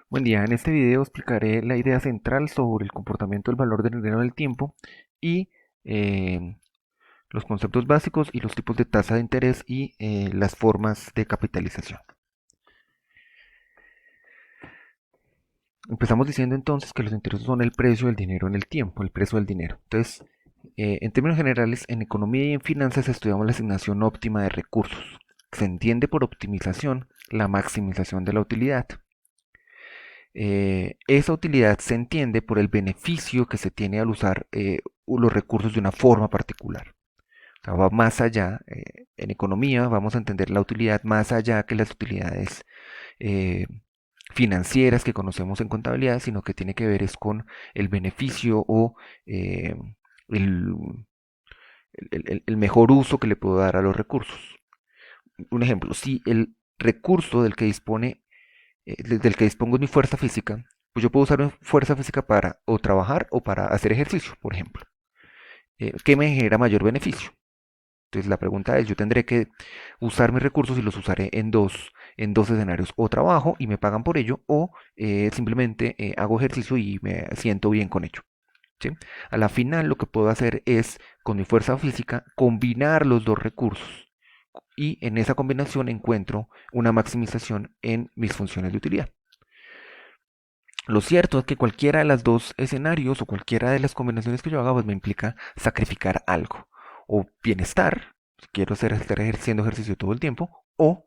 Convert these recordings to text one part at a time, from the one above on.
Buen día, en este video explicaré la idea central sobre el comportamiento del valor del dinero en el tiempo y eh, los conceptos básicos y los tipos de tasa de interés y las formas de capitalización. Empezamos diciendo entonces que los intereses son el precio del dinero en el tiempo, el precio del dinero. Entonces, en términos generales, en economía y en finanzas estudiamos la asignación óptima de recursos. Se entiende por optimización la maximización de la utilidad. Esa utilidad se entiende por el beneficio que se tiene al usar los recursos de una forma particular. O sea, va más allá. En economía vamos a entender la utilidad más allá que las utilidades eh, financieras que conocemos en contabilidad, sino que tiene que ver es con el beneficio o eh, el, el mejor uso que le puedo dar a los recursos. Un ejemplo, si el recurso del que dispongo de mi fuerza física, pues yo puedo usar mi fuerza física para o trabajar o para hacer ejercicio, por ejemplo. ¿Qué me genera mayor beneficio? Entonces la pregunta es, yo tendré que usar mis recursos y los usaré en dos escenarios. O trabajo y me pagan por ello, o simplemente hago ejercicio y me siento bien con ello. ¿Sí? A la final lo que puedo hacer es, con mi fuerza física, combinar los dos recursos. Y en esa combinación encuentro una maximización en mis funciones de utilidad. Lo cierto es que cualquiera de los dos escenarios o cualquiera de las combinaciones que yo haga, pues me implica sacrificar algo. O bienestar, si quiero estar haciendo ejercicio todo el tiempo, o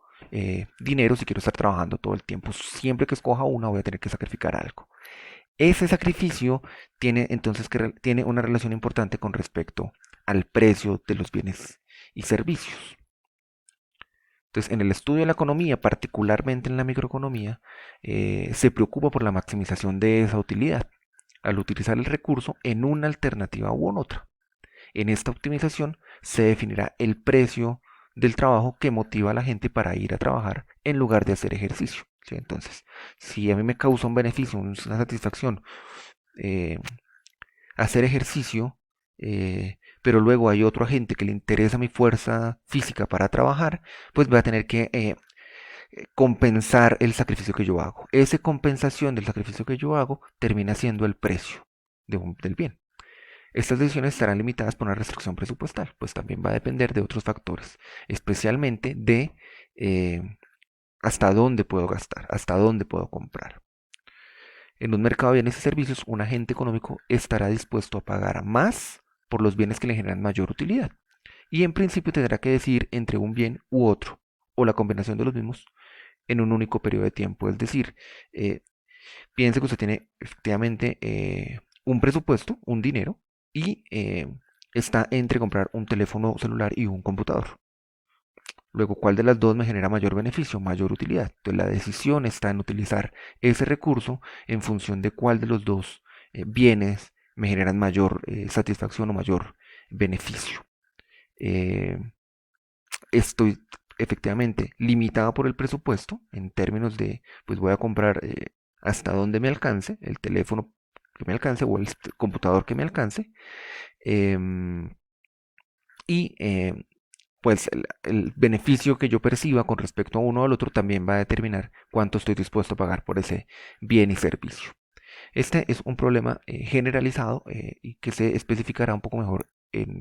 dinero si quiero estar trabajando todo el tiempo. Siempre que escoja una voy a tener que sacrificar algo. Ese sacrificio tiene entonces tiene una relación importante con respecto al precio de los bienes y servicios. Entonces, en el estudio de la economía, particularmente en la microeconomía, se preocupa por la maximización de esa utilidad al utilizar el recurso en una alternativa u en otra. En esta optimización se definirá el precio del trabajo que motiva a la gente para ir a trabajar en lugar de hacer ejercicio. ¿Sí? Entonces, si a mí me causa un beneficio, una satisfacción eh, hacer ejercicio, pero luego hay otro agente que le interesa mi fuerza física para trabajar, pues voy a tener que compensar el sacrificio que yo hago. Esa compensación del sacrificio que yo hago termina siendo el precio del bien. Estas decisiones estarán limitadas por una restricción presupuestal, pues también va a depender de otros factores, especialmente de hasta dónde puedo gastar, hasta dónde puedo comprar. En un mercado de bienes y servicios, un agente económico estará dispuesto a pagar más por los bienes que le generan mayor utilidad. Y en principio tendrá que decidir entre un bien u otro, o la combinación de los mismos, en un único periodo de tiempo. Es decir, eh, piense que usted tiene efectivamente un presupuesto, un dinero, y está entre comprar un teléfono celular y un computador. Luego, ¿cuál de las dos me genera mayor beneficio, mayor utilidad? Entonces, la decisión está en utilizar ese recurso en función de cuál de los dos bienes me generan mayor satisfacción o mayor beneficio. Eh, Estoy efectivamente limitado por el presupuesto en términos de, pues voy a comprar hasta donde me alcance, el teléfono que me alcance o el computador que me alcance. em, y pues el beneficio que yo perciba con respecto a uno o al otro también va a determinar cuánto estoy dispuesto a pagar por ese bien y servicio. Este es un problema generalizado y que se especificará un poco mejor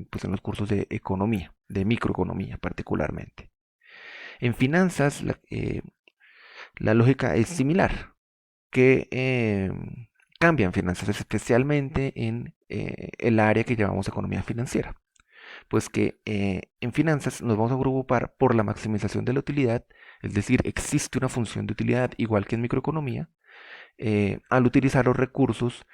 pues en los cursos de economía, de microeconomía particularmente. En finanzas, la lógica es similar, que cambia en finanzas, especialmente en el área que llamamos economía financiera. Pues que en finanzas nos vamos a preocupar por la maximización de la utilidad, es decir, existe una función de utilidad igual que en microeconomía, al utilizar los recursos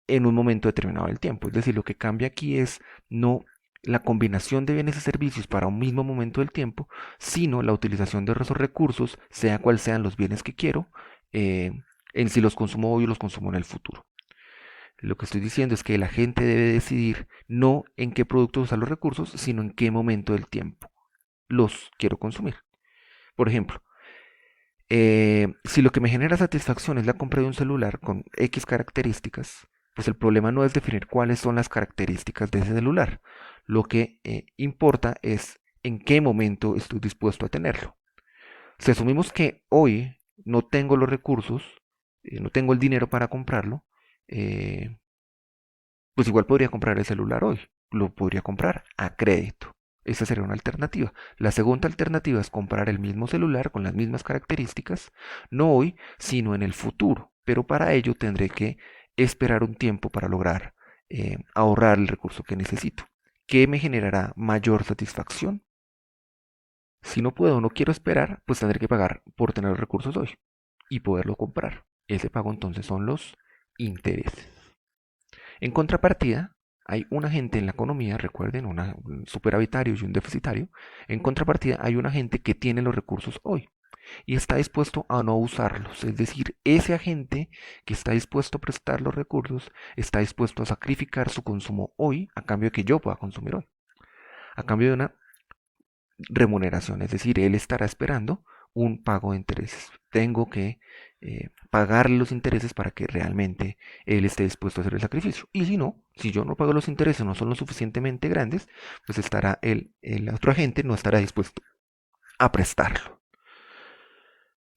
en un momento determinado del tiempo. Es decir, lo que cambia aquí es no la combinación de bienes y servicios para un mismo momento del tiempo, sino la utilización de esos recursos, sea cual sean los bienes que quiero, eh, en si los consumo hoy o los consumo en el futuro. Lo que estoy diciendo es que la gente debe decidir no en qué producto usar los recursos, sino en qué momento del tiempo los quiero consumir. Por ejemplo, si lo que me genera satisfacción es la compra de un celular con X características, pues el problema no es definir cuáles son las características de ese celular. Lo que importa es en qué momento estoy dispuesto a tenerlo. Si asumimos que hoy no tengo los recursos no tengo el dinero para comprarlo, pues igual podría comprar el celular hoy, lo podría comprar a crédito. Esa sería una alternativa. La segunda alternativa es comprar el mismo celular con las mismas características, no hoy, sino en el futuro. Pero para ello tendré que esperar un tiempo para lograr ahorrar el recurso que necesito. ¿Qué me generará mayor satisfacción? Si no puedo o no quiero esperar, pues tendré que pagar por tener los recursos hoy y poderlo comprar. Ese pago entonces son los intereses. En contrapartida, hay un agente en la economía, recuerden, un superavitario y un deficitario. En contrapartida, hay un agente que tiene los recursos hoy y está dispuesto a no usarlos. Es decir, ese agente que está dispuesto a prestar los recursos está dispuesto a sacrificar su consumo hoy a cambio de que yo pueda consumir hoy. A cambio de una remuneración, es decir, él estará esperando un pago de intereses. Tengo que pagar los intereses para que realmente él esté dispuesto a hacer el sacrificio. Y si no, si yo no pago los intereses, no son lo suficientemente grandes, pues estará el otro agente no estará dispuesto a prestarlo.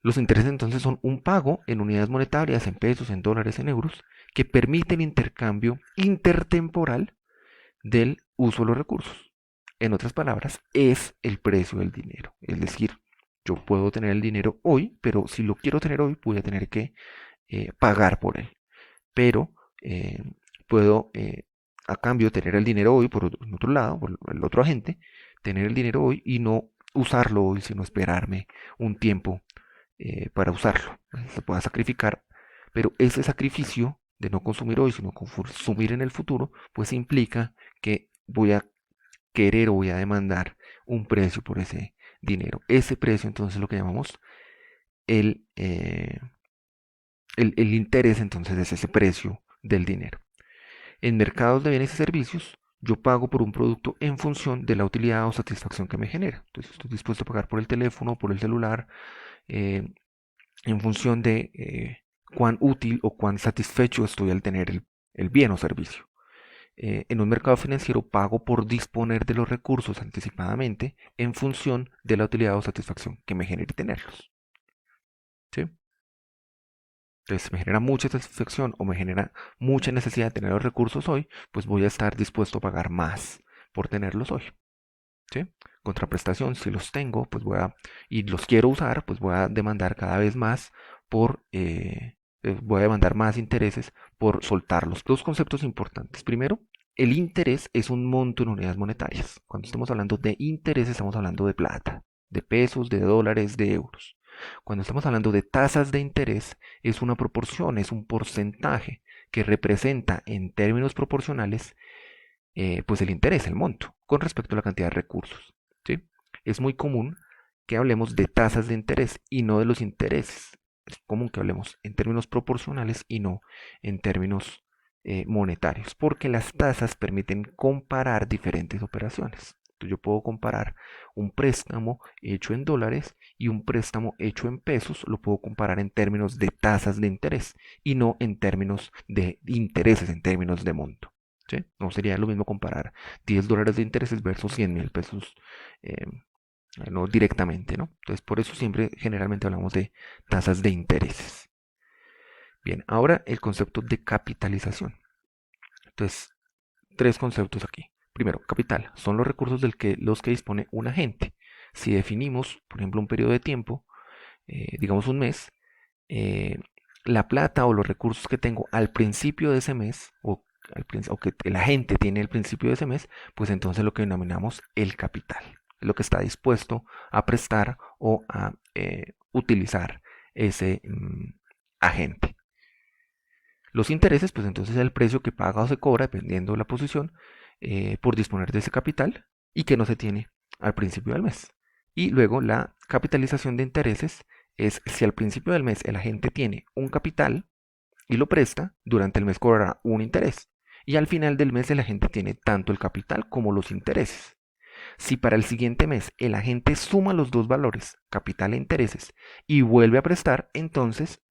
Los intereses entonces son un pago en unidades monetarias, en pesos, en dólares, en euros, que permite el intercambio intertemporal del uso de los recursos. En otras palabras, es el precio del dinero. Es decir, yo puedo tener el dinero hoy, pero si lo quiero tener hoy, voy a tener que pagar por él. Pero puedo, a cambio, tener el dinero hoy por otro lado, por el otro agente, tener el dinero hoy y no usarlo hoy, sino esperarme un tiempo para usarlo. Se pueda sacrificar, pero ese sacrificio de no consumir hoy, sino consumir en el futuro, pues implica que voy a querer o voy a demandar un precio por ese dinero. Ese precio entonces lo que llamamos el, eh, el interés, entonces es ese precio del dinero. En mercados de bienes y servicios, yo pago por un producto en función de la utilidad o satisfacción que me genera. Entonces estoy dispuesto a pagar por el teléfono, por el celular, eh, en función de cuán útil o cuán satisfecho estoy al tener el bien o servicio. En un mercado financiero pago por disponer de los recursos anticipadamente en función de la utilidad o satisfacción que me genere tenerlos. ¿Sí? Entonces me genera mucha satisfacción o me genera mucha necesidad de tener los recursos hoy, pues voy a estar dispuesto a pagar más por tenerlos hoy. ¿Sí? Contraprestación, si los tengo, pues y los quiero usar, pues voy a demandar cada vez más voy a demandar más intereses por soltarlos. Dos conceptos importantes. Primero, el interés es un monto en unidades monetarias. Cuando estamos hablando de interés, estamos hablando de plata, de pesos, de dólares, de euros. Cuando estamos hablando de tasas de interés, es una proporción, es un porcentaje que representa en términos proporcionales pues el interés, el monto, con respecto a la cantidad de recursos. ¿Sí? Es muy común que hablemos de tasas de interés y no de los intereses. Es común que hablemos en términos proporcionales y no en términos monetarios, porque las tasas permiten comparar diferentes operaciones. Entonces yo puedo comparar un préstamo hecho en dólares y un préstamo hecho en pesos, lo puedo comparar en términos de tasas de interés y no en términos de intereses, en términos de monto. ¿Sí? No sería lo mismo comparar $10 de intereses versus 100.000 pesos, eh, no directamente, ¿no? Entonces, por eso siempre generalmente hablamos de tasas de intereses. Bien, ahora el concepto de capitalización. Entonces, tres conceptos aquí. Primero, capital. Son los recursos los que dispone un agente. Si definimos, por ejemplo, un periodo de tiempo, digamos un mes, eh, la plata o los recursos que tengo al principio de ese mes o que el agente tiene al principio de ese mes, pues entonces lo que denominamos el capital, es lo que está dispuesto a prestar o a utilizar ese agente. Los intereses, pues entonces es el precio que paga o se cobra, dependiendo de la posición, por disponer de ese capital y que no se tiene al principio del mes. Y luego la capitalización de intereses es si al principio del mes el agente tiene un capital y lo presta, durante el mes cobrará un interés. Y al final del mes el agente tiene tanto el capital como los intereses. Si para el siguiente mes el agente suma los dos valores, capital e intereses, y vuelve a prestar, entonces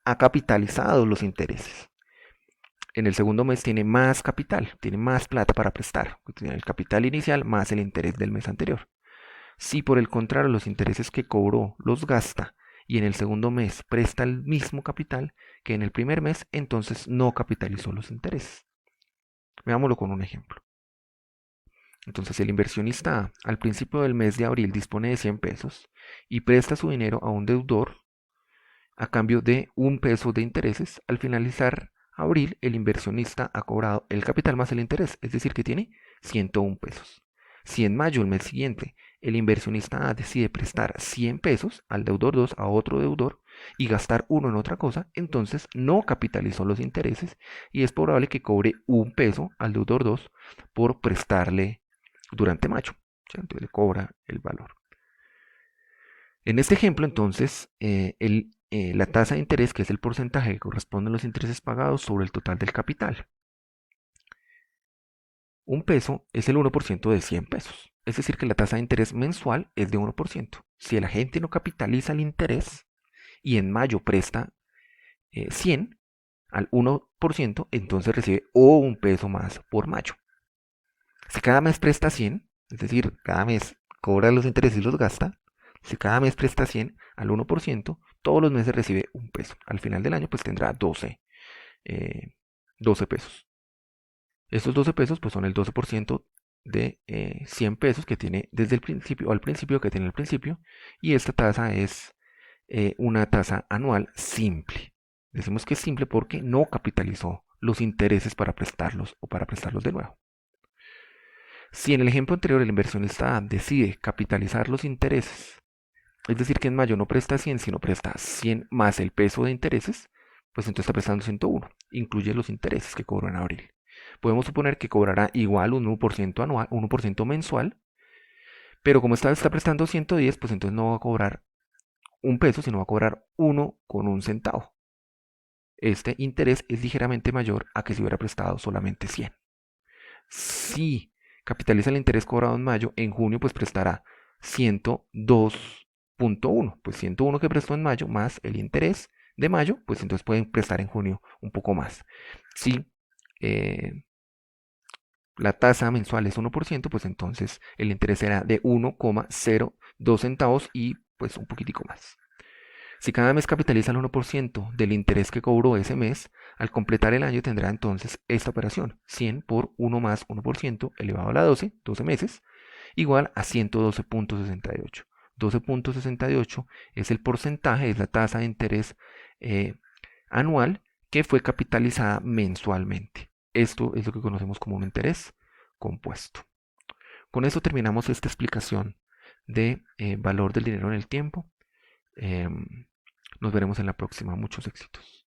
ha capitalizado los intereses. En el segundo mes tiene más capital, tiene más plata para prestar. Tiene el capital inicial más el interés del mes anterior. Si por el contrario los intereses que cobró los gasta y en el segundo mes presta el mismo capital que en el primer mes, entonces no capitalizó los intereses. Veámoslo con un ejemplo. Entonces el inversionista A al principio del mes de abril dispone de 100 pesos y presta su dinero a un deudor a cambio de un peso de intereses. Al finalizar abril, el inversionista ha cobrado el capital más el interés, es decir, que tiene 101 pesos. Si en mayo, el mes siguiente, el inversionista A decide prestar 100 pesos al deudor 2 a otro deudor y gastar uno en otra cosa, entonces no capitalizó los intereses y es probable que cobre un peso al deudor 2 por prestarle durante mayo. Entonces le cobra el valor. En este ejemplo, entonces, la tasa de interés, que es el porcentaje que corresponde a los intereses pagados sobre el total del capital. Un peso es el 1% de 100 pesos. Es decir, que la tasa de interés mensual es de 1%. Si el agente no capitaliza el interés y en mayo presta 100 al 1%, entonces recibe un peso más por mayo. Si cada mes presta 100, es decir, cada mes cobra los intereses y los gasta, si cada mes presta 100 al 1%, todos los meses recibe un peso. Al final del año pues tendrá 12 pesos. Estos 12 pesos pues son el 12% de 100 pesos que tiene desde el principio, o al principio que tiene al principio, y esta tasa es una tasa anual simple. Decimos que es simple porque no capitalizó los intereses para prestarlos o para prestarlos de nuevo. Si en el ejemplo anterior el inversionista decide capitalizar los intereses, es decir, que en mayo no presta 100, sino presta 100 más el peso de intereses, pues entonces está prestando 101. Incluye los intereses que cobró en abril. Podemos suponer que cobrará igual un 1% anual, 1% mensual, pero como está prestando 110, pues entonces no va a cobrar un peso, sino va a cobrar 1,1 centavo. Este interés es ligeramente mayor a que si hubiera prestado solamente 100. Si capitaliza el interés cobrado en mayo, en junio pues prestará 102,1. Pues 101 que prestó en mayo más el interés de mayo, pues entonces pueden prestar en junio un poco más. Si la tasa mensual es 1%, pues entonces el interés será de 1,02 centavos y pues un poquitico más. Si cada mes capitaliza el 1% del interés que cobró ese mes, al completar el año tendrá entonces esta operación, 100 por 1 más 1% elevado a la 12 meses, igual a 112,68. 12,68 es el porcentaje, es la tasa de interés anual que fue capitalizada mensualmente. Esto es lo que conocemos como un interés compuesto. Con esto terminamos esta explicación de valor del dinero en el tiempo. Nos veremos en la próxima. Muchos éxitos.